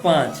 5।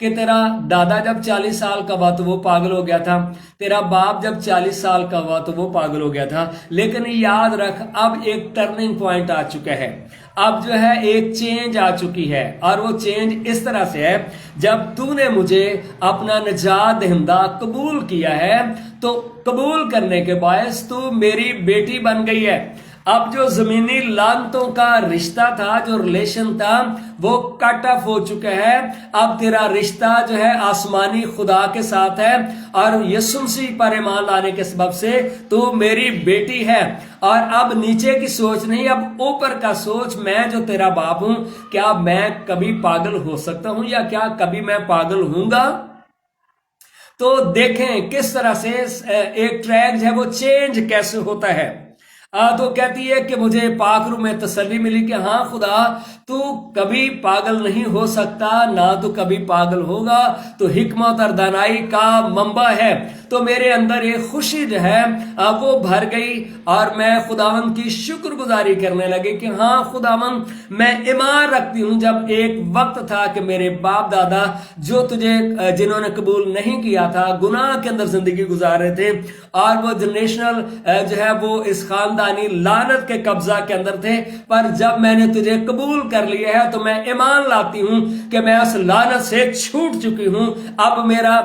کہ تیرا دادا جب 40 سال کا ہوا تو وہ پاگل ہو گیا تھا، تیرا باپ جب 40 سال کا ہوا تو وہ پاگل ہو گیا تھا، لیکن یاد رکھ اب ایک ٹرننگ پوائنٹ آ چکا ہے، اب جو ہے ایک چینج آ چکی ہے، اور وہ چینج اس طرح سے ہے، جب تو نے مجھے اپنا نجات دہندہ قبول کیا ہے تو قبول کرنے کے باعث تو میری بیٹی بن گئی ہے۔ اب جو زمینی لعنتوں کا رشتہ تھا، جو ریلیشن تھا، وہ کٹ آف ہو چکا ہے، اب تیرا رشتہ جو ہے آسمانی خدا کے ساتھ ہے، اور یسوع مسیح پر ایمان لانے کے سبب سے تو میری بیٹی ہے، اور اب نیچے کی سوچ نہیں، اب اوپر کا سوچ، میں جو تیرا باپ ہوں، کیا میں کبھی پاگل ہو سکتا ہوں یا کیا کبھی میں پاگل ہوں گا؟ تو دیکھیں کس طرح سے ایک ٹریک جو ہے وہ چینج کیسے ہوتا ہے۔ تو کہتی ہے کہ مجھے پاک روح میں تسلی ملی کہ ہاں خدا تو کبھی پاگل نہیں ہو سکتا، نہ تو کبھی پاگل ہوگا، تو حکمت اور دانائی کا منبع ہے۔ تو میرے اندر ایک خوشی جو ہے وہ بھر گئی، اور میں خداوند کی شکر گزاری کرنے لگے کہ ہاں خداوند میں ایمان رکھتی ہوں، جب ایک وقت تھا کہ میرے باپ دادا جو تجھے جنہوں نے قبول نہیں کیا تھا گناہ کے اندر زندگی گزار رہے تھے، اور وہ جنریشنل جو ہے وہ اس خاندانی لعنت کے قبضہ کے اندر تھے، پر جب میں نے تجھے قبول کر لیا ہے تو میں ایمان لاتی ہوں کہ میں اس لعنت سے چھوٹ چکی ہوں، اب میرا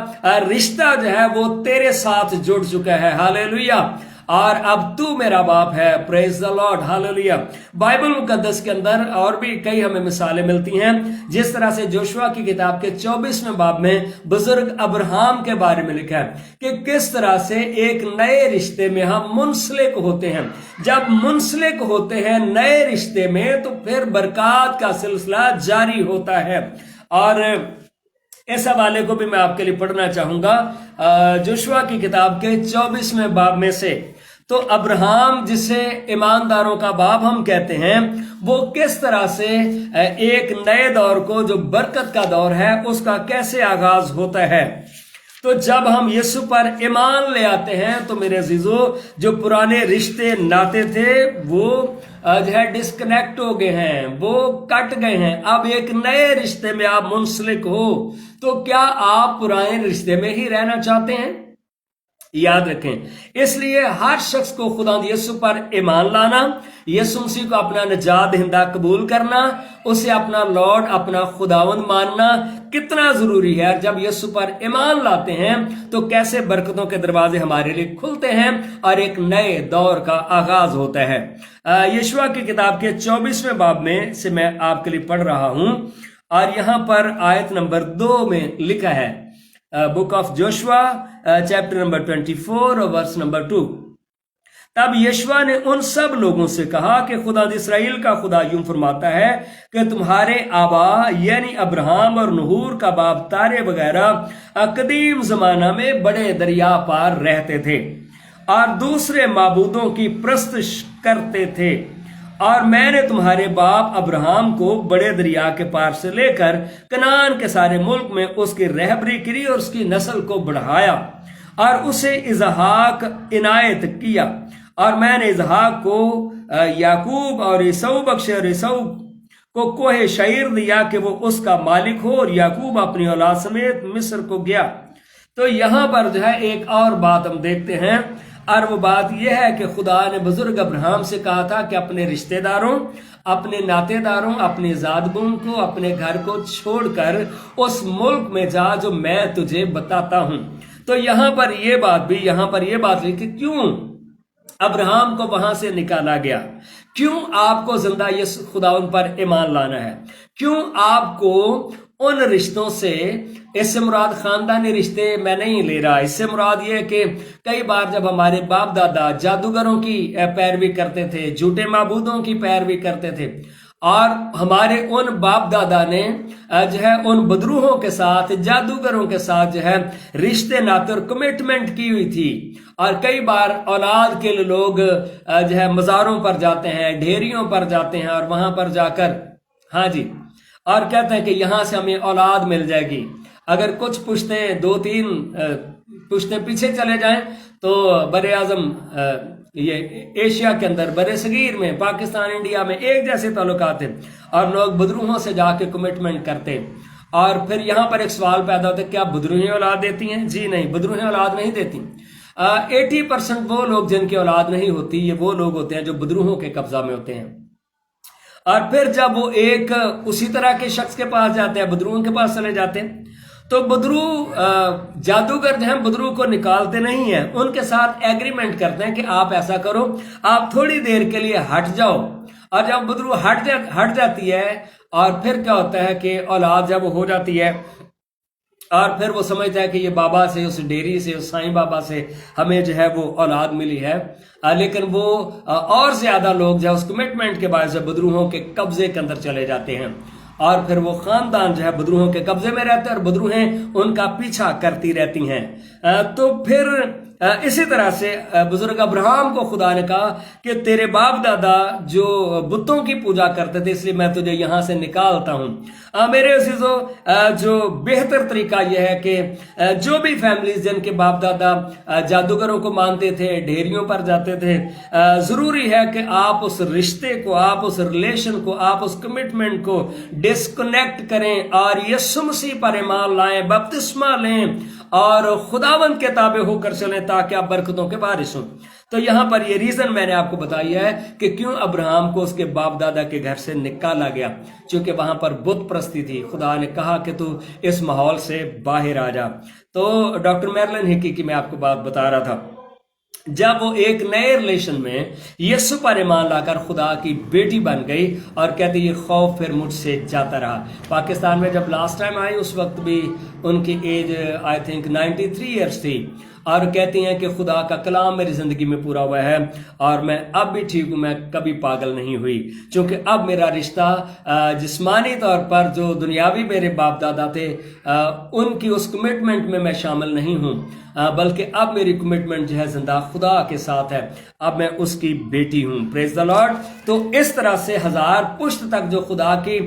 رشتہ جو ہے وہ تیرے ساتھ جڑ چکا ہے، ہاللیلویہ، اور اب تو میرا باپ ہے، پریز دا لارڈ، ہاللیلویہ۔ بائبل مقدس کے اندر اور بھی کئی ہمیں مثالیں ملتی ہیں، جس طرح سے جوشوا کی کتاب کے 24ویں باب میں بزرگ ابراہم کے بارے میں لکھا ہے کہ کس طرح سے ایک نئے رشتے میں ہم منسلک ہوتے ہیں، جب منسلک ہوتے ہیں نئے رشتے میں تو پھر برکات کا سلسلہ جاری ہوتا ہے۔ اور اس حوالے کو بھی میں آپ کے لیے پڑھنا چاہوں گا جوشوا کی کتاب کے 24ویں باب میں سے۔ تو ابراہم جسے ایمانداروں کا باپ ہم کہتے ہیں، وہ کس طرح سے ایک نئے دور کو جو برکت کا دور ہے اس کا کیسے آغاز ہوتا ہے۔ تو جب ہم یسوع پر ایمان لے آتے ہیں تو میرے عزیزو جو پرانے رشتے ناتے تھے وہ جو ہے ڈسکنیکٹ ہو گئے ہیں، وہ کٹ گئے ہیں، اب ایک نئے رشتے میں آپ منسلک ہو۔ تو کیا آپ پرانے رشتے میں ہی رہنا چاہتے ہیں؟ یاد رکھیں، اس لیے ہر شخص کو خداوند یسوع پر ایمان لانا، یسوع مسیح کو اپنا نجات دہندہ قبول کرنا، اسے اپنا لارڈ، اپنا خداوند ماننا کتنا ضروری ہے۔ جب یسوع پر ایمان لاتے ہیں تو کیسے برکتوں کے دروازے ہمارے لیے کھلتے ہیں اور ایک نئے دور کا آغاز ہوتا ہے۔ یشوع کی کتاب کے 24ویں باب میں سے میں آپ کے لیے پڑھ رہا ہوں، اور یہاں پر آیت نمبر 2 میں لکھا ہے، book of Joshua chapter number 24 اور ورس نمبر 2۔ تب یشوع نے ان سب لوگوں سے کہا کہ خدا اسرائیل کا خدا یوں فرماتا ہے کہ تمہارے آبا یعنی ابراہم اور نہور کا باپ تارے وغیرہ قدیم زمانہ میں بڑے دریا پار رہتے تھے اور دوسرے معبودوں کی پرستش کرتے تھے، اور میں نے تمہارے باپ ابراہم کو بڑے دریا کے پار سے لے کر کنعان کے سارے ملک میں اس کی رہبری کی اور اس کی نسل کو بڑھایا اور اسے اسحاق عنایت کیا، اور میں نے اسحاق کو یعقوب اور عیسو بخشے، اور عیسو کو کوہ شعیر دیا کہ وہ اس کا مالک ہو، اور یعقوب اپنی اولاد سمیت مصر کو گیا۔ تو یہاں پر جو ہے ایک اور بات ہم دیکھتے ہیں، اور وہ بات یہ ہے کہ خدا نے بزرگ ابراہم سے کہا تھا کہ اپنے رشتہ داروں، اپنے ناتے داروں، اپنے زادگوں کو، اپنے گھر کو چھوڑ کر اس ملک میں جا جو میں تجھے بتاتا ہوں۔ تو یہاں پر یہ بات کہ کیوں ابراہم کو وہاں سے نکالا گیا، کیوں آپ کو زندہ خدا ان پر ایمان لانا ہے، کیوں آپ کو ان رشتوں سے، اس سے مراد خاندانی رشتے میں نہیں لے رہا، اس سے مراد یہ ہے کہ کئی بار جب ہمارے باپ دادا جادوگروں کی پیروی کرتے تھے، جھوٹے معبودوں کی پیروی کرتے تھے، اور ہمارے ان باپ دادا نے جو ہے ان بدروہوں کے ساتھ، جادوگروں کے ساتھ جو ہے رشتے ناتے اور کمٹمنٹ کی ہوئی تھی، اور کئی بار اولاد کے لوگ جو ہے مزاروں پر جاتے ہیں، ڈھیریوں پر جاتے ہیں، اور وہاں پر جا کر ہاں جی اور کہتے ہیں کہ یہاں سے ہمیں اولاد مل جائے گی۔ اگر کچھ پشتیں 2-3 پشتیں پیچھے چلے جائیں تو بر اعظم یہ ایشیا کے اندر، بر صغیر میں، پاکستان انڈیا میں ایک جیسے تعلقات ہیں، اور لوگ بدروہوں سے جا کے کمٹمنٹ کرتے، اور پھر یہاں پر ایک سوال پیدا ہوتا ہے، کیا بدروہیں اولاد دیتی ہیں؟ جی نہیں، بدروہیں اولاد نہیں دیتی۔ 80% وہ لوگ جن کی اولاد نہیں ہوتی، یہ وہ لوگ ہوتے ہیں جو بدروہوں کے قبضہ میں ہوتے ہیں۔ اور پھر جب وہ ایک اسی طرح کے شخص کے پاس جاتے ہیں، بدروہوں کے پاس چلے جاتے ہیں، تو بدرو جادوگر جو ہیں بدرو کو نکالتے نہیں ہیں، ان کے ساتھ ایگریمنٹ کرتے ہیں کہ آپ ایسا کرو، آپ تھوڑی دیر کے لیے ہٹ جاؤ۔ اور جب بدرو ہٹ جاتی ہے، اور پھر کیا ہوتا ہے کہ اولاد جب ہو جاتی ہے، اور پھر وہ سمجھتا ہے کہ یہ بابا سے، اس ڈیری سے، اس سائیں بابا سے ہمیں جو ہے وہ اولاد ملی ہے، لیکن وہ اور زیادہ لوگ جو ہے اس کمٹمنٹ کے باعث بدروہوں کے قبضے کے اندر چلے جاتے ہیں، اور پھر وہ خاندان جو ہے بدروہوں کے قبضے میں رہتے ہیں، اور بدروہیں ان کا پیچھا کرتی رہتی ہیں۔ تو پھر اسی طرح سے بزرگ ابراہیم کو خدا نے کہا کہ تیرے باپ دادا جو بتوں کی پوجا کرتے تھے، اس لیے میں تجھے یہاں سے نکالتا ہوں۔ میرے عزیزو، جو بہتر طریقہ یہ ہے کہ جو بھی فیملیز جن کے باپ دادا جادوگروں کو مانتے تھے، ڈھیریوں پر جاتے تھے، ضروری ہے کہ آپ اس رشتے کو، آپ اس ریلیشن کو، آپ اس کمٹمنٹ کو ڈسکنیکٹ کریں اور یسوع مسیح پر ایمان لائیں، بپتسمہ لیں اور خداوند کے تابع ہو کر چلیں تاکہ آپ برکتوں کے وارث ہوں۔ تو یہاں پر یہ ریزن میں نے آپ کو بتائی ہے کہ کیوں ابراہیم کو اس کے باپ دادا کے گھر سے نکالا گیا، چونکہ وہاں پر بت پرستی تھی۔ خدا نے کہا کہ تو اس ماحول سے باہر آ جا۔ تو ڈاکٹر میرلن ہکی کی میں آپ کو بات بتا رہا تھا، جب وہ ایک نئے ریلیشن میں یسوع پر ایمان لا کر خدا کی بیٹی بن گئی اور کہتی یہ خوف پھر مجھ سے جاتا رہا۔ پاکستان میں جب لاسٹ ٹائم آئی اس وقت بھی ان کی ایج آئی تھنک 93 ایئرس تھی، اور کہتی ہیں کہ خدا کا کلام میری زندگی میں پورا ہوا ہے اور میں اب بھی ٹھیک ہوں، میں کبھی پاگل نہیں ہوئی، چونکہ اب میرا رشتہ جسمانی طور پر جو دنیاوی میرے باپ دادا تھے ان کی اس کمٹمنٹ میں شامل نہیں ہوں، بلکہ اب میری کمٹمنٹ جو ہے زندہ خدا کے ساتھ ہے، اب میں اس کی بیٹی ہوں۔ پریز دی لارڈ۔ تو اس طرح سے 1000 پشت تک جو خدا کی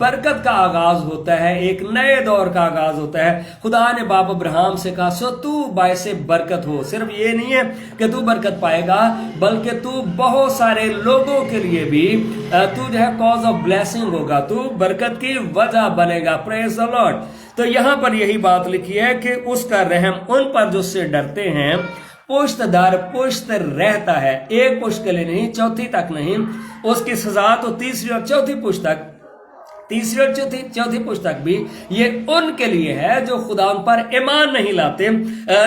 برکت کا آغاز ہوتا ہے، ایک نئے دور کا آغاز ہوتا ہے۔ خدا نے باپ ابراہیم سے کہا سو تو باعث برکت ہو، صرف یہ نہیں ہے کہ تو برکت پائے گا بلکہ تو بہت سارے لوگوں کے لیے بھی تو جو ہے کاز آف بلیسنگ ہوگا، تو برکت کی وجہ بنے گا۔ پریز دی لارڈ۔ تو یہاں پر یہی بات لکھی ہے کہ اس کا رحم ان پر جو سے ڈرتے ہیں، پشت در پشت رہتا ہے، ایک پشت کے لیے نہیں، چوتھی تک نہیں، اس کی سزا تو تیسری اور چوتھی پشت تک، تیسری اور چوتھی پشت تک بھی یہ ان کے لیے ہے جو خدا ان پر ایمان نہیں لاتے۔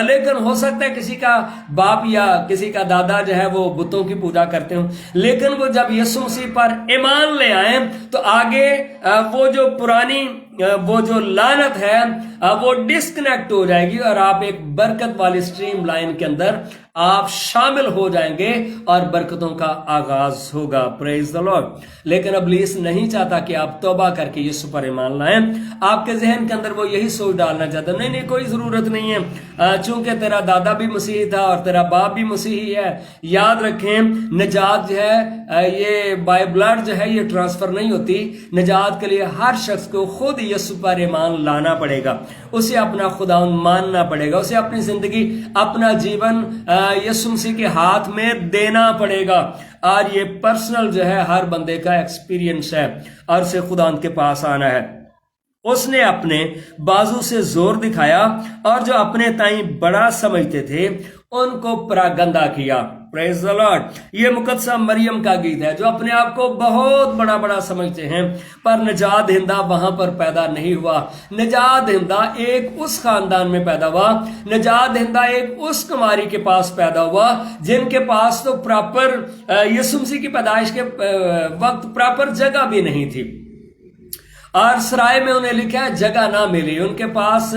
لیکن ہو سکتا ہے کسی کا باپ یا کسی کا دادا جو ہے وہ بتوں کی پوجا کرتے ہوں، لیکن وہ جب یسوع مسیح پر ایمان لے آئیں تو آگے وہ جو پرانی وہ جو لعنت ہے وہ ڈسکنیکٹ ہو جائے گی اور آپ ایک برکت والی سٹریم لائن کے اندر آپ شامل ہو جائیں گے اور برکتوں کا آغاز ہوگا۔ پریز دی لارڈ۔ لیکن ابلیس نہیں چاہتا کہ آپ توبہ کر کے یسوع پر ایمان لائیں۔ آپ کے ذہن کے اندر وہ یہی سوچ ڈالنا چاہتا ہے، نہیں کوئی ضرورت نہیں ہے، چونکہ تیرا دادا بھی مسیحی تھا اور تیرا باپ بھی مسیحی ہے۔ یاد رکھیں نجات جو ہے یہ بائی بلڈ جو ہے یہ ٹرانسفر نہیں ہوتی، نجات کے لیے ہر شخص کو خود یسوع پر ایمان لانا پڑے گا، اسے اپنا خداوند ماننا پڑے گا، اسے اپنی زندگی اپنا جیون یسوع مسیح کے ہاتھ میں دینا پڑے گا، اور یہ پرسنل جو ہے ہر بندے کا ایکسپیرینس ہے، اور اسے خداوند کے پاس آنا ہے۔ اس نے اپنے بازو سے زور دکھایا اور جو اپنے تائیں بڑا سمجھتے تھے ان کو پراگندہ کیا۔ پریز دی لارڈ۔ یہ مقدسہ مریم کا گیت ہے، جو اپنے آپ کو بہت بڑا سمجھتے ہیں، پر نجات دہندہ وہاں پر پیدا نہیں ہوا۔ نجات دہندہ ایک اس خاندان میں پیدا ہوا، نجات دہندہ ایک اس کماری کے پاس پیدا ہوا جن کے پاس تو پراپر یسوع مسیح کی پیدائش کے وقت پراپر جگہ بھی نہیں تھی، اور سرائے میں انہیں لکھا ہے جگہ نہ ملی۔ ان کے پاس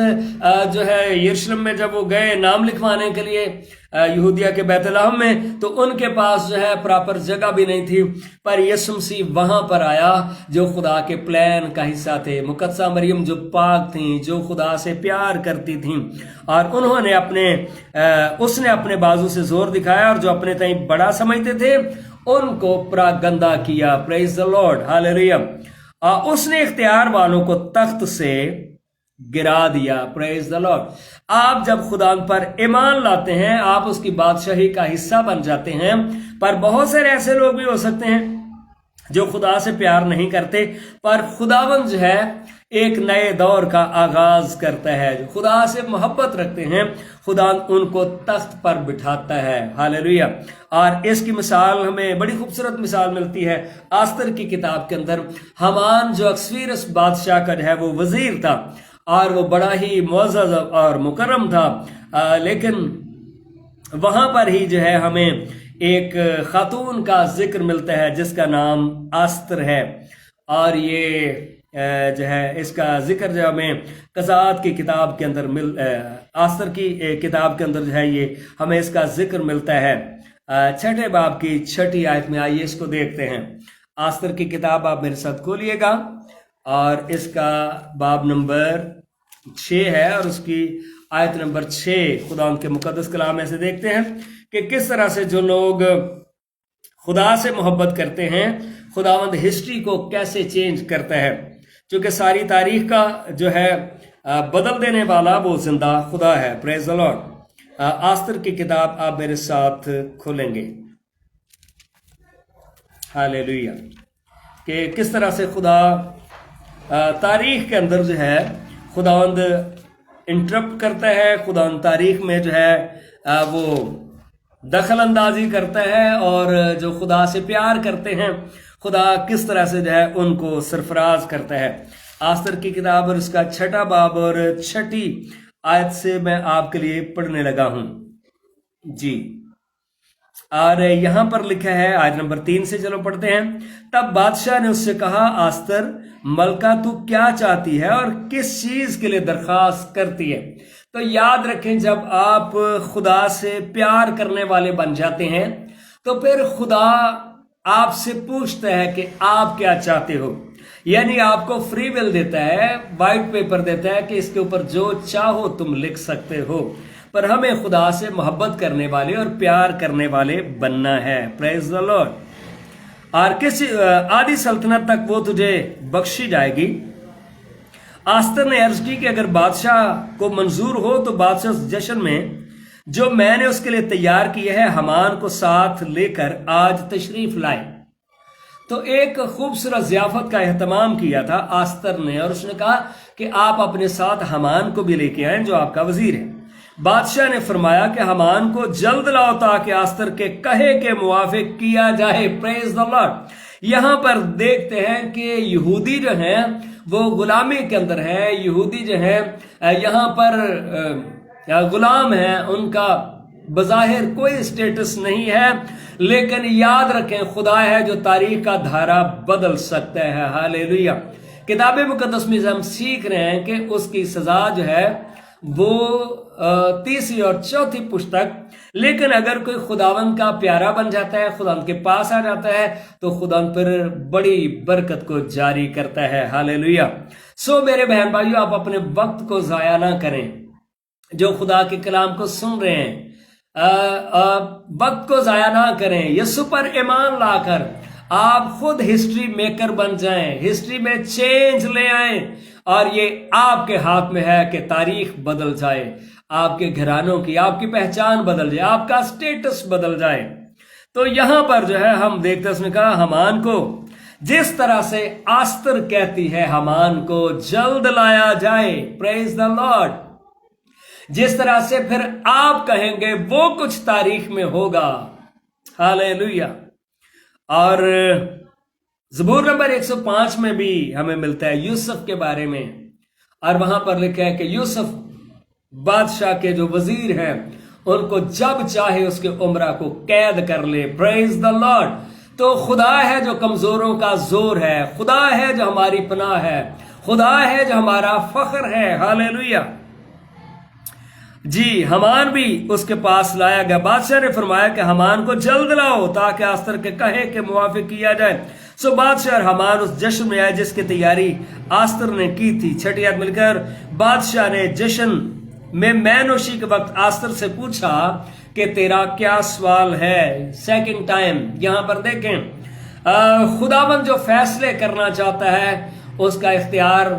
جو ہے یروشلم میں جب وہ گئے نام لکھوانے کے لیے یہودیہ کے بیت لحم میں، تو ان کے پاس جو ہے پراپر جگہ بھی نہیں تھی، پر یسوع مسیح وہاں پر آیا جو خدا کے پلان کا حصہ تھے۔ مقدسہ مریم جو پاک تھیں، جو خدا سے پیار کرتی تھیں، اور انہوں نے اس نے اپنے بازو سے زور دکھایا اور جو اپنے تئیں بڑا سمجھتے تھے ان کو پراگندہ کیا۔ پریز دی لارڈ۔ ہاللیلویہ۔ اس نے اختیار والوں کو تخت سے گرا دیا۔ پریز دی لارڈ۔ آپ جب خدا پر ایمان لاتے ہیں آپ اس کی بادشاہی کا حصہ بن جاتے ہیں، پر بہت سے ایسے لوگ بھی ہو سکتے ہیں جو خدا سے پیار نہیں کرتے، پر خداوند جو ہے ایک نئے دور کا آغاز کرتا ہے۔ جو خدا سے محبت رکھتے ہیں، خدا ان کو تخت پر بٹھاتا ہے۔ ہاللیلویہ۔ اور اس کی مثال ہمیں بڑی خوبصورت مثال ملتی ہے آستر کی کتاب کے اندر۔ حامان جو اکسویرس بادشاہ کا جو ہے وہ وزیر تھا، اور وہ بڑا ہی معزز اور مکرم تھا، لیکن وہاں پر ہی جو ہے ہمیں ایک خاتون کا ذکر ملتا ہے جس کا نام آستر ہے، اور یہ جو ہے اس کا ذکر جو ہمیں قضاءات کی کتاب کے اندر آستر کی کتاب کے اندر جو ہے یہ ہمیں اس کا ذکر ملتا ہے 6 باب کی 6 آیت میں۔ آئیے اس کو دیکھتے ہیں۔ آستر کی کتاب آپ میرے ساتھ کھولیے گا، اور اس کا باب نمبر 6 ہے، اور اس کی آیت نمبر 6 خدا ان کے مقدس کلام میں سے دیکھتے ہیں کہ کس طرح سے جو لوگ خدا سے محبت کرتے ہیں، خداوند ہسٹری کو کیسے چینج کرتا ہے، کیونکہ ساری تاریخ کا جو ہے بدل دینے والا وہ زندہ خدا ہے۔ پریز دی لارڈ۔ آستر کی کتاب آپ میرے ساتھ کھولیں گے۔ ہاللیلویہ۔ کہ کس طرح سے خدا تاریخ کے اندر جو ہے خداوند انٹرپٹ کرتا ہے، خداوند تاریخ میں جو ہے وہ دخل اندازی کرتا ہے، اور جو خدا سے پیار کرتے ہیں خدا کس طرح سے جو ہے ان کو سرفراز کرتا ہے۔ آستر کی کتاب اور اس کا 6 باب اور 6 آیت سے میں آپ کے لیے پڑھنے لگا ہوں جی۔ اور یہاں پر لکھا ہے آیت نمبر 3 سے، چلو پڑھتے ہیں۔ تب بادشاہ نے اس سے کہا، آستر ملکہ تو کیا چاہتی ہے اور کس چیز کے لیے درخواست کرتی ہے؟ تو یاد رکھیں، جب آپ خدا سے پیار کرنے والے بن جاتے ہیں تو پھر خدا آپ سے پوچھتا ہے کہ آپ کیا چاہتے ہو، یعنی آپ کو فری ول دیتا ہے، وائٹ پیپر دیتا ہے کہ اس کے اوپر جو چاہو تم لکھ سکتے ہو، پر ہمیں خدا سے محبت کرنے والے اور پیار کرنے والے بننا ہے۔ پریز دی لارڈ۔ اور کس آدھی سلطنت تک وہ تجھے بخشی جائے گی؟ آستر نے عرض کی کہ اگر بادشاہ کو منظور ہو تو بادشاہ اس جشن میں جو میں نے اس کے لیے تیار کیا ہے حامان کو ساتھ لے کر آج تشریف لائے۔ تو ایک خوبصورت ضیافت کا اہتمام کیا تھا آستر نے، اور اس نے کہا کہ آپ اپنے ساتھ حامان کو بھی لے کے آئیں جو آپ کا وزیر ہے۔ بادشاہ نے فرمایا کہ حامان کو جلد لاؤ تاکہ آستر کے کہے کے موافق کیا جائے۔ پریز دی لارڈ۔ یہاں پر دیکھتے ہیں کہ یہودی جو ہیں وہ غلامی کے اندر ہیں، یہودی جو ہیں یہاں پر غلام ہیں، ان کا بظاہر کوئی اسٹیٹس نہیں ہے، لیکن یاد رکھیں خدا ہے جو تاریخ کا دھارا بدل سکتا ہے۔ ہاللیلویہ۔ کتاب مقدس میں ہم سیکھ رہے ہیں کہ اس کی سزا جو ہے وہ 3 اور 4 پشت تک، لیکن اگر کوئی خداوند کا پیارا بن جاتا ہے، خداوند کے پاس آ جاتا ہے، تو خداوند پر بڑی برکت کو جاری کرتا ہے۔ ہاللیلویہ۔ سو میرے بہن بھائیو، آپ اپنے وقت کو ضائع نہ کریں، جو خدا کے کلام کو سن رہے ہیں وقت کو ضائع نہ کریں، یسوع پر ایمان لا کر آپ خود ہسٹری میکر بن جائیں، ہسٹری میں چینج لے آئیں، اور یہ آپ کے ہاتھ میں ہے کہ تاریخ بدل جائے، آپ کے گھرانوں کی، آپ کی پہچان بدل جائے، آپ کا سٹیٹس بدل جائے۔ تو یہاں پر جو ہے ہم دیکھتے ہیں، اس نے کہا حامان کو جس طرح سے آستر کہتی ہے حامان کو جلد لایا جائے۔ پریز دی لارڈ۔ جس طرح سے پھر آپ کہیں گے وہ کچھ تاریخ میں ہوگا۔ ہاللیلویہ۔ اور زبور نمبر 105 میں بھی ہمیں ملتا ہے یوسف کے بارے میں، اور وہاں پر لکھا ہے کہ یوسف بادشاہ کے جو وزیر ہیں ان کو جب چاہے اس کے عمرہ کو قید کر لے۔ پریز دی لارڈ۔ تو خدا ہے جو کمزوروں کا زور ہے، خدا ہے جو ہماری پناہ ہے، خدا ہے جو ہمارا فخر ہے۔ ہاللیلویہ۔ جی، حامان بھی اس کے پاس لایا گیا۔ بادشاہ نے فرمایا کہ حامان کو جلد لاؤ تاکہ آستر کے کہے کے موافق کیا جائے۔ سو بادشاہ اور حامان اس جشن میں آئے جس کی تیاری آستر نے کی تھی۔ 6 آیت مل کر بادشاہ نے جشن میں نوشی کے وقت آستر سے پوچھا کہ تیرا کیا سوال ہے۔ سیکنڈ ٹائم یہاں پر دیکھیں، خداوند جو فیصلے کرنا چاہتا ہے اس کا اختیار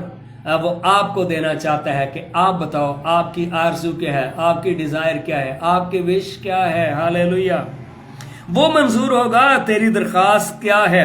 وہ آپ کو دینا چاہتا ہے کہ آپ بتاؤ آپ کی آرزو کیا ہے، آپ کی ڈیزائر کیا ہے، آپ کی وش کیا ہے۔ ہاللیلویہ۔ وہ منظور ہوگا، تیری درخواست کیا ہے؟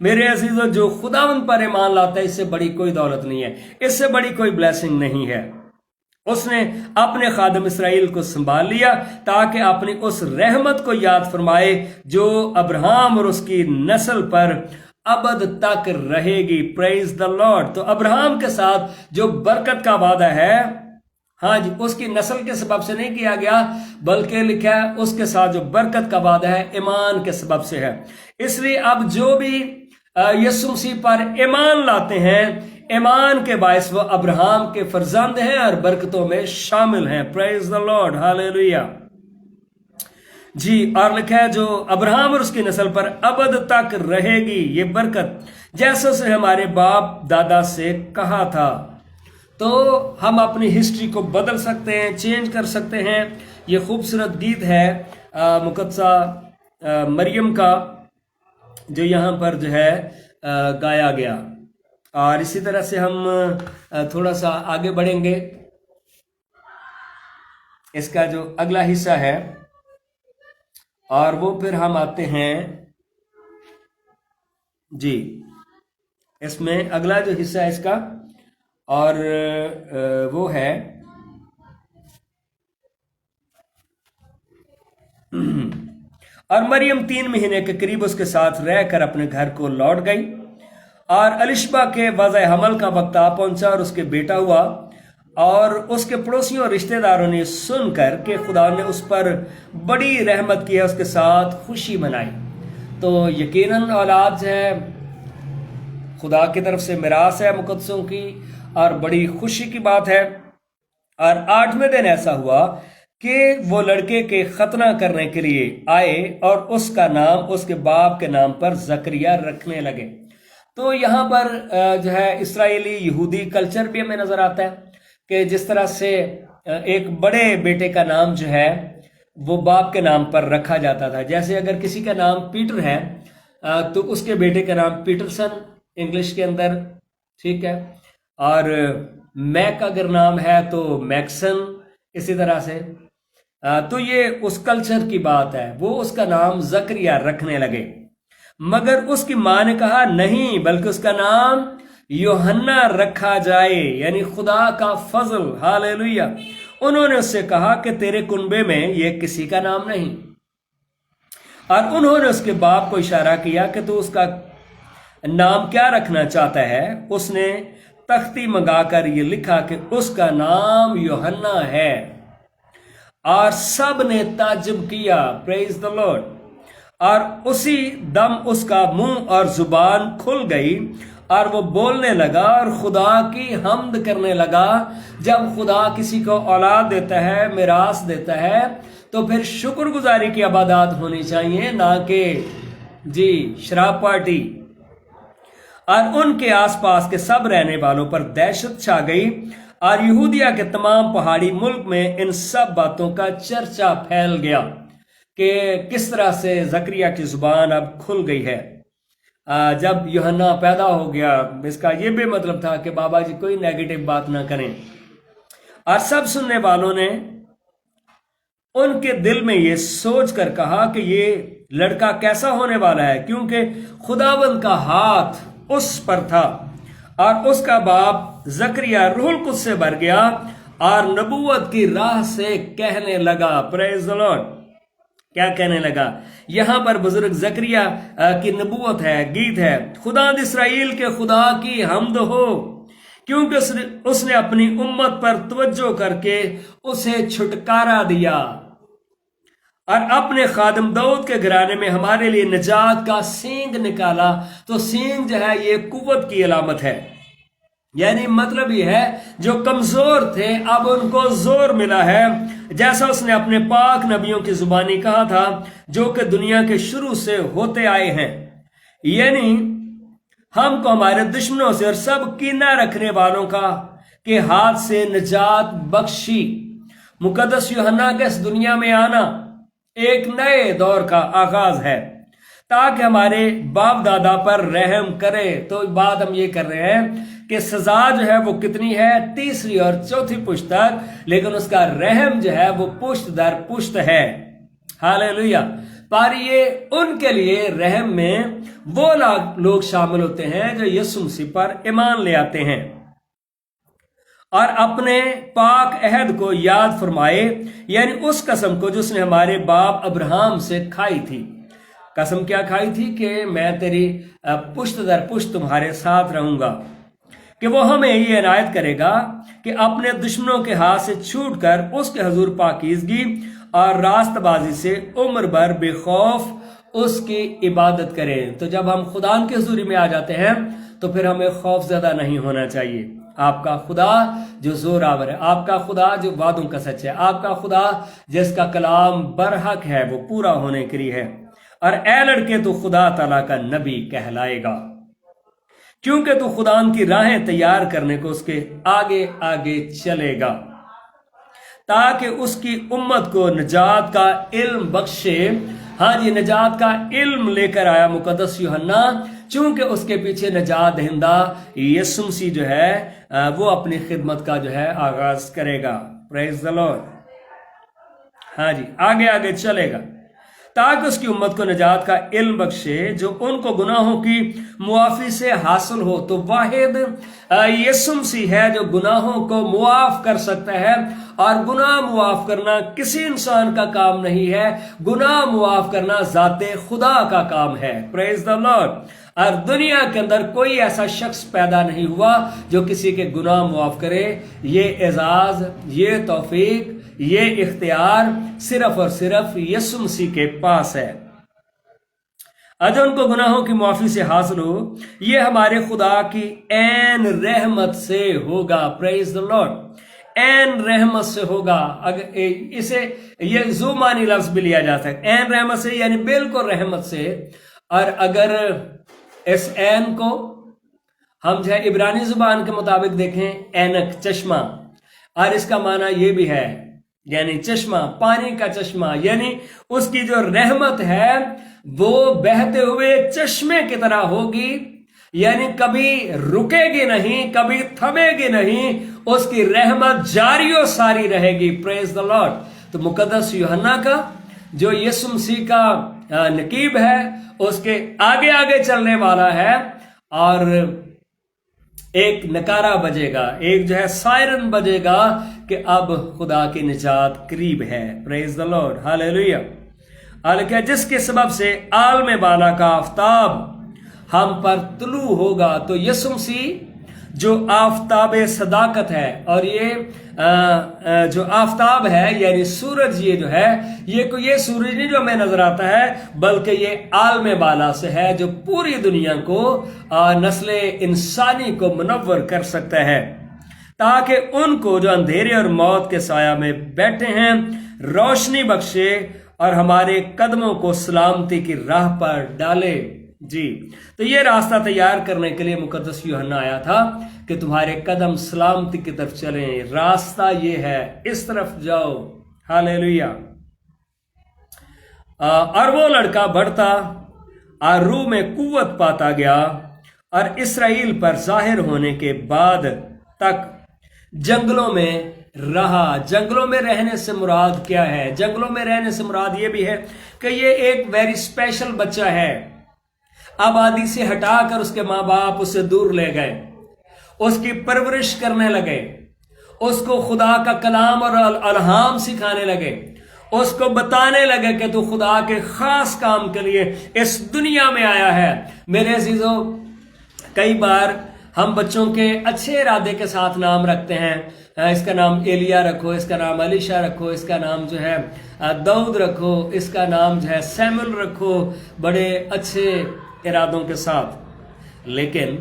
میرے عزیزوں جو خداوند پر ایمان لاتا ہے اس سے بڑی کوئی دولت نہیں ہے، اس سے بڑی کوئی بلیسنگ نہیں ہے۔ اس نے اپنے خادم اسرائیل کو سنبھال لیا تاکہ اپنی اس رحمت کو یاد فرمائے جو ابراہم اور اس کی نسل پر ابد تک رہے گی۔ پریز دا لارڈ۔ تو ابراہم کے ساتھ جو برکت کا وعدہ ہے، ہاں جی، اس کی نسل کے سبب سے نہیں کیا گیا، بلکہ لکھا ہے اس کے ساتھ جو برکت کا وعدہ ہے ایمان کے سبب سے ہے۔ اس لیے اب جو بھی یسوع مسیح پر ایمان لاتے ہیں، ایمان کے باعث وہ ابراہم کے فرزند ہیں اور برکتوں میں شامل ہیں۔ پریز دا لارڈ، ہاللیلویہ۔ جی، اور لکھا ہے جو ابراہم اور اس کی نسل پر ابد تک رہے گی یہ برکت، جیسے اس نے ہمارے باپ دادا سے کہا تھا۔ تو ہم اپنی ہسٹری کو بدل سکتے ہیں، چینج کر سکتے ہیں۔ یہ خوبصورت گیت ہے مقدسہ مریم کا جو یہاں پر جو ہے گایا گیا، اور اسی طرح سے ہم تھوڑا سا آگے بڑھیں گے۔ اس کا جو اگلا حصہ ہے اور وہ پھر ہم آتے ہیں، جی اس میں اگلا جو حصہ ہے اس کا، اور وہ ہے اور مریم 3 مہینے کے قریب اس کے ساتھ رہ کر اپنے گھر کو لوٹ گئی، اور الشبہ کے وضع حمل کا وقت آ پہنچا اور اس کے بیٹا ہوا، اور اس کے پڑوسیوں اور رشتہ داروں نے سن کر کہ خدا نے اس پر بڑی رحمت کی ہے اس کے ساتھ خوشی منائی۔ تو یقیناً اولاد جو ہے خدا کی طرف سے میراث ہے مقدسوں کی، اور بڑی خوشی کی بات ہے۔ اور 8ویں دن ایسا ہوا کہ وہ لڑکے کے ختنہ کرنے کے لیے آئے اور اس کا نام اس کے باپ کے نام پر زکریا رکھنے لگے۔ تو یہاں پر جو ہے اسرائیلی یہودی کلچر بھی ہمیں نظر آتا ہے کہ جس طرح سے ایک بڑے بیٹے کا نام جو ہے وہ باپ کے نام پر رکھا جاتا تھا۔ جیسے اگر کسی کا نام پیٹر ہے تو اس کے بیٹے کا نام پیٹرسن انگلش کے اندر، ٹھیک ہے، اور میک اگر نام ہے تو میکسن، اسی طرح سے۔ تو یہ اس کلچر کی بات ہے، وہ اس کا نام زکریا رکھنے لگے، مگر اس کی ماں نے کہا نہیں، بلکہ اس کا نام یوحنا رکھا جائے، یعنی خدا کا فضل۔ ہاللیلویہ۔ انہوں نے اس سے کہا کہ تیرے کنبے میں یہ کسی کا نام نہیں، اور انہوں نے اس کے باپ کو اشارہ کیا کہ تو اس کا نام کیا رکھنا چاہتا ہے۔ اس نے تختی منگا کر یہ لکھا کہ اس کا نام یوحنا ہے، اور سب نے تعجب کیا۔ پریز دا لارڈ۔ اور اسی دم اس کا منہ اور زبان کھل گئی اور وہ بولنے لگا اور خدا کی حمد کرنے لگا۔ جب خدا کسی کو اولاد دیتا ہے، میراث دیتا ہے، تو پھر شکر گزاری کی عبادات ہونی چاہیے، نہ کہ جی شراب پارٹی۔ اور ان کے آس پاس کے سب رہنے والوں پر دہشت چھا گئی، اور یہودیہ کے تمام پہاڑی ملک میں ان سب باتوں کا چرچا پھیل گیا کہ کس طرح سے زکریا کی زبان اب کھل گئی ہے۔ جب یوحنا پیدا ہو گیا، اس کا یہ بھی مطلب تھا کہ بابا جی کوئی نیگیٹو بات نہ کریں، اور سب سننے والوں نے ان کے دل میں یہ سوچ کر کہا کہ یہ لڑکا کیسا ہونے والا ہے، کیونکہ خداوند کا ہاتھ اس پر تھا۔ اور اس کا باپ زکریا روح القدس سے بھر گیا اور نبوت کی راہ سے کہنے لگا۔ پریز دی لارڈ۔ کیا کہنے لگا؟ یہاں پر بزرگ زکریا کی نبوت ہے، گیت ہے، خداوند اسرائیل کے خدا کی حمد ہو، کیونکہ اس نے اپنی امت پر توجہ کر کے اسے چھٹکارا دیا اور اپنے خادم داؤد کے گھرانے میں ہمارے لیے نجات کا سینگ نکالا۔ تو سینگ جو ہے یہ قوت کی علامت ہے، یعنی مطلب یہ ہے جو کمزور تھے اب ان کو زور ملا ہے، جیسا اس نے اپنے پاک نبیوں کی زبانی کہا تھا جو کہ دنیا کے شروع سے ہوتے آئے ہیں، یعنی ہم کو ہمارے دشمنوں سے اور سب کینہ رکھنے والوں کا کے ہاتھ سے نجات بخشی۔ مقدس یوحنا کے اس دنیا میں آنا ایک نئے دور کا آغاز ہے تاکہ ہمارے باپ دادا پر رحم کرے۔ تو بات ہم یہ کر رہے ہیں کہ سزا جو ہے وہ کتنی ہے، 3 اور 4 پشت تک، لیکن اس کا رحم جو ہے وہ پشت در پشت ہے۔ ہاللیلویہ۔ پر یہ ان کے لیے رحم میں وہ لوگ شامل ہوتے ہیں جو یسوع مسیح پر ایمان لے آتے ہیں اور اپنے پاک عہد کو یاد فرمائے، یعنی اس قسم کو جو اس نے ہمارے باپ ابراہم سے کھائی تھی۔ قسم کیا کھائی تھی؟ کہ میں تیری پشت در پشت تمہارے ساتھ رہوں گا، کہ وہ ہمیں یہ عنایت کرے گا کہ اپنے دشمنوں کے ہاتھ سے چھوٹ کر اس کے حضور پاکیزگی اور راست بازی سے عمر بھر بے خوف اس کی عبادت کریں۔ تو جب ہم خدا کی حضوری میں آ جاتے ہیں تو پھر ہمیں خوف زدہ نہیں ہونا چاہیے۔ آپ کا خدا جو زور آور ہے، آپ کا خدا جو وعدوں کا سچ ہے، آپ کا خدا جس کا کلام برحق ہے، وہ پورا ہونے کے لیے ہے۔ اور اے لڑکے، تو خدا تعالیٰ کا نبی کہلائے گا، کیونکہ تو خدا کی راہیں تیار کرنے کو اس کے آگے آگے چلے گا، تاکہ اس کی امت کو نجات کا علم بخشے۔ ہاں جی، نجات کا علم لے کر آیا مقدس یوحنا، چونکہ اس کے پیچھے نجات دہندہ یسوع مسیح جو ہے وہ اپنی خدمت کا جو ہے آغاز کرے گا۔ پریز دی لارڈ۔ ہاں جی، آگے آگے چلے گا تاکہ اس کی امت کو نجات کا علم بخشے جو ان کو گناہوں کی معافی سے حاصل ہو۔ تو واحد یسوع مسیح ہے جو گناہوں کو معاف کر سکتا ہے، اور گناہ معاف کرنا کسی انسان کا کام نہیں ہے، گناہ معاف کرنا ذات خدا کا کام ہے۔ پریز دی لارڈ۔ اور دنیا کے اندر کوئی ایسا شخص پیدا نہیں ہوا جو کسی کے گناہ معاف کرے۔ یہ اعزاز، یہ توفیق، یہ اختیار صرف اور صرف یسوع مسیح کے پاس ہے۔ اگر ان کو گناہوں کی معافی سے حاصل ہو، یہ ہمارے خدا کی عین رحمت سے ہوگا۔ پریز دی لارڈ۔ عین رحمت سے ہوگا۔ اگر اسے یہ ذو معنی لفظ بھی لیا جا سکتا ہے، عین رحمت سے یعنی بالکل رحمت سے۔ اور اگر اس عین کو ہم جو ہے عبرانی زبان کے مطابق دیکھیں، اینک، چشمہ، اور اس کا معنی یہ بھی ہے یعنی چشمہ، پانی کا چشمہ، یعنی اس کی جو رحمت ہے وہ بہتے ہوئے چشمے کی طرح ہوگی، یعنی کبھی رکے گی نہیں، کبھی تھمے گی نہیں، اس کی رحمت جاری و ساری رہے گی۔ پریز دی لارڈ۔ تو مقدس یوحنا کا جو یسوع مسیح کا نقیب ہے، اس کے آگے آگے چلنے والا ہے، اور ایک نکارہ بجے گا، ایک جو ہے سائرن بجے گا کہ اب خدا کی نجات قریب ہے۔ پریز دی لارڈ۔ ہاللیلویہ۔ حالانکہ جس کے سبب سے عالم بالا کا آفتاب ہم پر طلوع ہوگا۔ تو یسوع مسیح جو آفتاب صداقت ہے، اور یہ جو آفتاب ہے یعنی سورج، یہ جو ہے یہ سورج نہیں جو ہمیں نظر آتا ہے، بلکہ یہ عالم بالا سے ہے جو پوری دنیا کو، نسل انسانی کو منور کر سکتا ہے، تاکہ ان کو جو اندھیرے اور موت کے سایہ میں بیٹھے ہیں روشنی بخشے اور ہمارے قدموں کو سلامتی کی راہ پر ڈالے۔ جی، تو یہ راستہ تیار کرنے کے لیے مقدس یوحنا آیا تھا کہ تمہارے قدم سلامتی کی طرف چلیں۔ راستہ یہ ہے، اس طرف جاؤ۔ ہاللیلویہ۔ اور وہ لڑکا بڑھتا اور روح میں قوت پاتا گیا، اور اسرائیل پر ظاہر ہونے کے بعد تک جنگلوں میں رہا۔ جنگلوں میں رہنے سے مراد کیا ہے؟ جنگلوں میں رہنے سے مراد یہ بھی ہے کہ یہ ایک ویری اسپیشل بچہ ہے۔ آبادی سے ہٹا کر اس کے ماں باپ اسے دور لے گئے، اس کی پرورش کرنے لگے، اس کو خدا کا کلام اور الہام سکھانے لگے، اس کو بتانے لگے کہ تو خدا کے خاص کام کے لیے اس دنیا میں آیا ہے۔ میرے عزیزو، کئی بار ہم بچوں کے اچھے ارادے کے ساتھ نام رکھتے ہیں، اس کا نام ایلیا رکھو، اس کا نام الیشا رکھو، اس کا نام جو ہے داؤد رکھو، اس کا نام جو ہے سیمول رکھو، بڑے اچھے ارادوں کے ساتھ۔ لیکن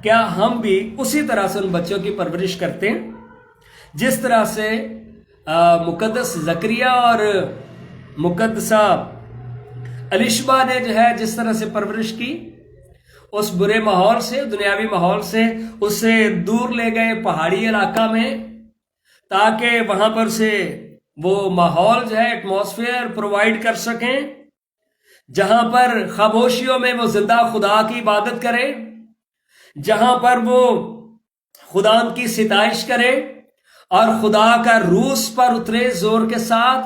کیا ہم بھی اسی طرح سے ان بچوں کی پرورش کرتے ہیں جس طرح سے مقدس زکریا اور مقدسہ الیشبا نے جو ہے جس طرح سے پرورش کی؟ اس برے ماحول سے، دنیاوی ماحول سے اسے دور لے گئے پہاڑی علاقہ میں، تاکہ وہاں پر سے وہ ماحول جو ہے ایٹماسفیئر پرووائڈ کر سکیں جہاں پر خاموشیوں میں وہ زندہ خدا کی عبادت کرے، جہاں پر وہ خدا کی ستائش کرے اور خدا کا روح پر اترے زور کے ساتھ،